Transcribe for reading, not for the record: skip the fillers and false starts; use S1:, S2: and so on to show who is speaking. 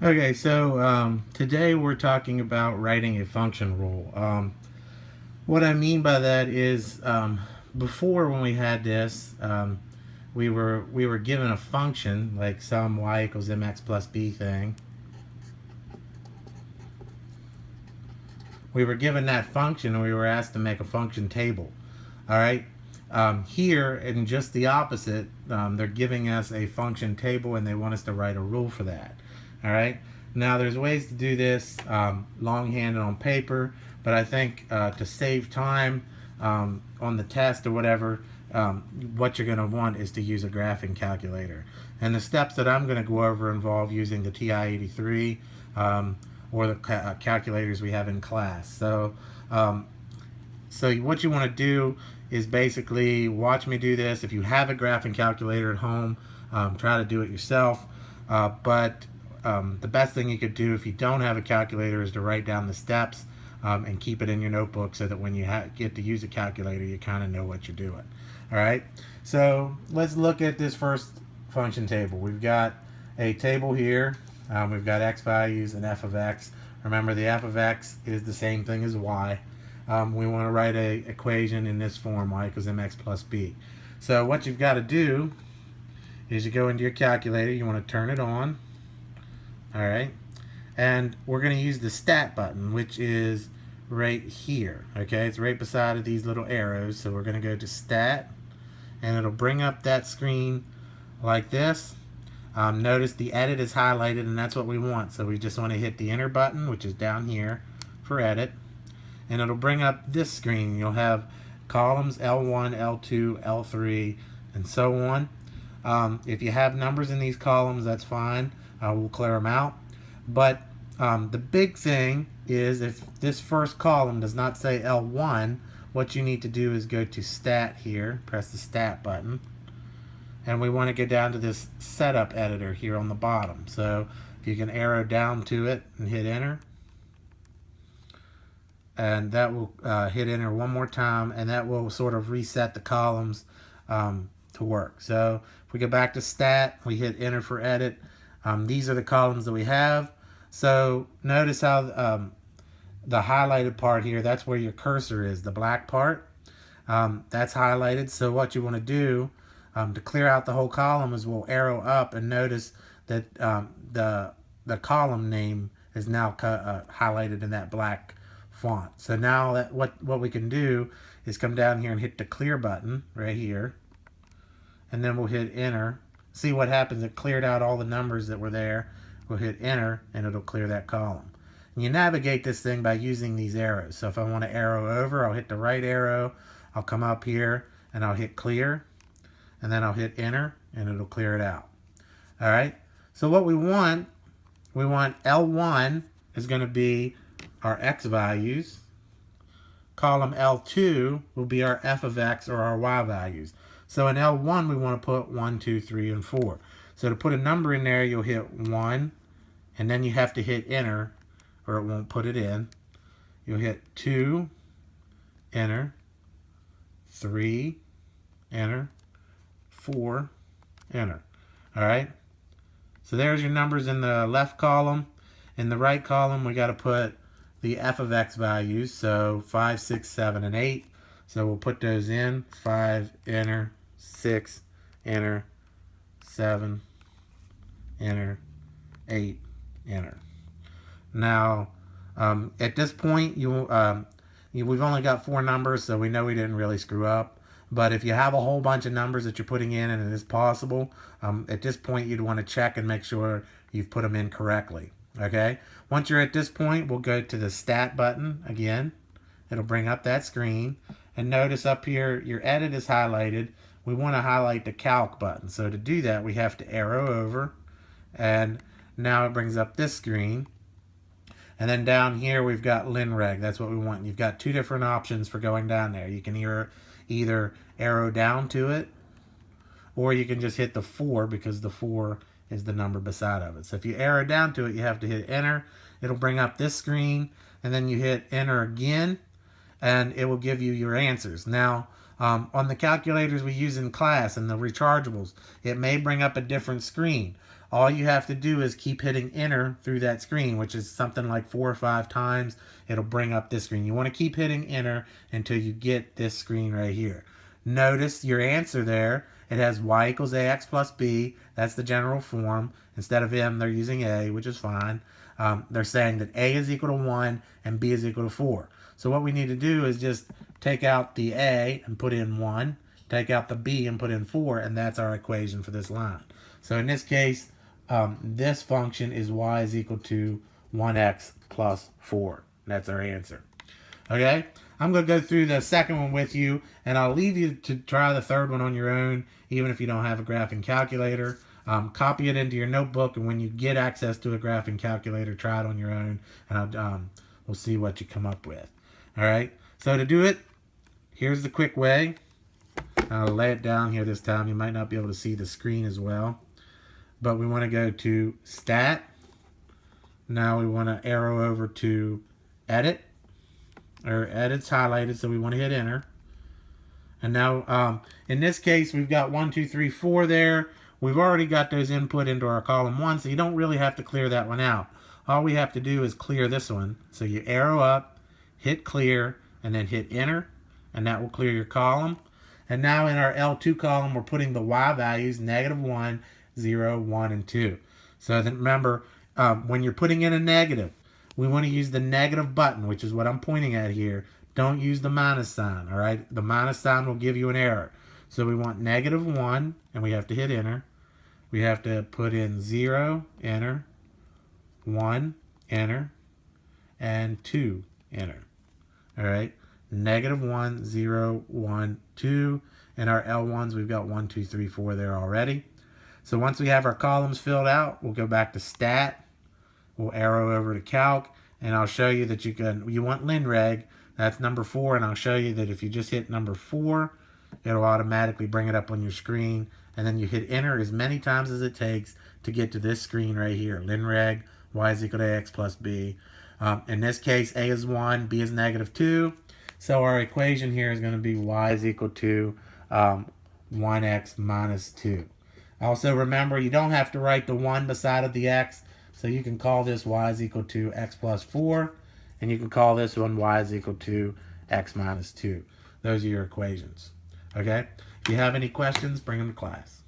S1: Okay, so today we're talking about writing a function rule. What I mean by that is before when we had this, we were given a function like sum y equals mx plus b thing. We were given that function and we were asked to make a function table. All right. Here, in just the opposite, they're giving us a function table and they want us to write a rule for that. All right. Now, there's ways to do this longhand and on paper, but I think to save time on the test or whatever, what you're going to want is to use a graphing calculator. And the steps that I'm going to go over involve using the TI-83 or the calculators we have in class. So what you want to do is basically watch me do this. If you have a graphing calculator at home, try to do it yourself. But the best thing you could do if you don't have a calculator is to write down the steps and keep it in your notebook so that when you get to use a calculator, you kind of know what you're doing. All right. So let's look at this first function table. We've got a table here. We've got x values and f of x. Remember, the f of x is the same thing as y. We want to write a equation in this form, y equals mx plus b. So what you've got to do is you go into your calculator, you want to turn it on, all right, and we're going to use the stat button, which is right here, okay? It's right beside of these little arrows, so we're going to go to stat, and it'll bring up that screen like this. Notice the edit is highlighted, and that's what we want, so we just want to hit the enter button, which is down here for edit, and it'll bring up this screen. You'll have columns L1, L2, L3, and so on. If you have numbers in these columns, that's fine. We'll clear them out. But the big thing is if this first column does not say L1, what you need to do is go to stat here, press the stat button, and we want to get down to this setup editor here on the bottom. So if you can arrow down to it and hit enter, and that will hit enter one more time, and that will sort of reset the columns to work. So if we go back to stat, we hit enter for edit. These are the columns that we have. So notice how the highlighted part here, that's where your cursor is, the black part. That's highlighted. So what you want to do to clear out the whole column is we'll arrow up and notice that the column name is now highlighted in that black font. So now that what we can do is come down here and hit the clear button right here, and then we'll hit enter. See what happens, it cleared out all the numbers that were there. We'll hit enter and it'll clear that column. And you navigate this thing by using these arrows. So if I want to arrow over, I'll hit the right arrow, I'll come up here and I'll hit clear, and then I'll hit enter and it'll clear it out. All right, so what we want L1 is going to be our x values. Column L2 will be our f of x or our y values. So in L1, we want to put 1, 2, 3, and 4. So to put a number in there, you'll hit 1, and then you have to hit enter, or it won't put it in. You'll hit 2, enter, 3, enter, 4, enter. All right? So there's your numbers in the left column. In the right column, we got to put the f of x values, so 5, 6, 7, and 8. So we'll put those in. 5, enter, 6, enter, 7, enter, 8, enter. Now, at this point, we've only got 4 numbers, so we know we didn't really screw up. But if you have a whole bunch of numbers that you're putting in, and it is possible, at this point, you'd want to check and make sure you've put them in correctly. Okay? Once you're at this point, we'll go to the stat button again. It'll bring up that screen. And notice up here, your edit is highlighted. We want to highlight the calc button. So to do that, we have to arrow over. And now it brings up this screen. And then down here, we've got linreg. That's what we want. You've got 2 different options for going down there. You can either arrow down to it, or you can just hit the 4 because the 4 is the number beside of it. So if you arrow down to it, you have to hit enter. It'll bring up this screen, and then you hit enter again, and it will give you your answers. Now, on the calculators we use in class and the rechargeables, it may bring up a different screen. all you have to do is keep hitting enter through that screen, which is something like 4 or 5 times. It'll bring up this screen. You want to keep hitting enter until you get this screen right here. Notice your answer there. It has y equals ax plus b. That's the general form. Instead of m, they're using a, which is fine. They're saying that a is equal to 1 and b is equal to 4. So what we need to do is just take out the a and put in 1, take out the b and put in 4, and that's our equation for this line. So in this case, this function is y is equal to 1x plus 4. That's our answer. Okay? I'm going to go through the second one with you, and I'll leave you to try the third one on your own, even if you don't have a graphing calculator. Copy it into your notebook, and when you get access to a graphing calculator, try it on your own, and we'll see what you come up with. All right? So to do it, here's the quick way. I'll lay it down here this time. You might not be able to see the screen as well. But we want to go to Stat. Now we want to arrow over to Edit. Or Edit's highlighted, so we want to hit Enter. And now, in this case, we've got 1, 2, 3, 4 there. We've already got those input into our column 1, so you don't really have to clear that one out. All we have to do is clear this one. So you arrow up, hit Clear, and then hit Enter, and that will clear your column. And now in our L2 column, we're putting the y values, -1, 0, 1, and 2. So then remember, when you're putting in a negative, we want to use the negative button, which is what I'm pointing at here. Don't use the minus sign, all right? The minus sign will give you an error. So we want -1, and we have to hit Enter. We have to put in 0, Enter, 1, Enter, and 2, Enter. All right? -1, 0, 1, 2. And our L1s, we've got 1, 2, 3, 4 there already. So once we have our columns filled out, we'll go back to Stat. We'll arrow over to Calc, and I'll show you that you want linreg. That's number 4, and I'll show you that if you just hit number 4, it'll automatically bring it up on your screen, and then you hit Enter as many times as it takes to get to this screen right here. Linreg, y is equal to ax plus b. In this case, a is 1, b is -2. So our equation here is going to be y is equal to 1x minus 2. Also remember, you don't have to write the 1 beside of the x, so you can call this y is equal to x plus 4, and you can call this one y is equal to x minus 2. Those are your equations. Okay? If you have any questions, bring them to class.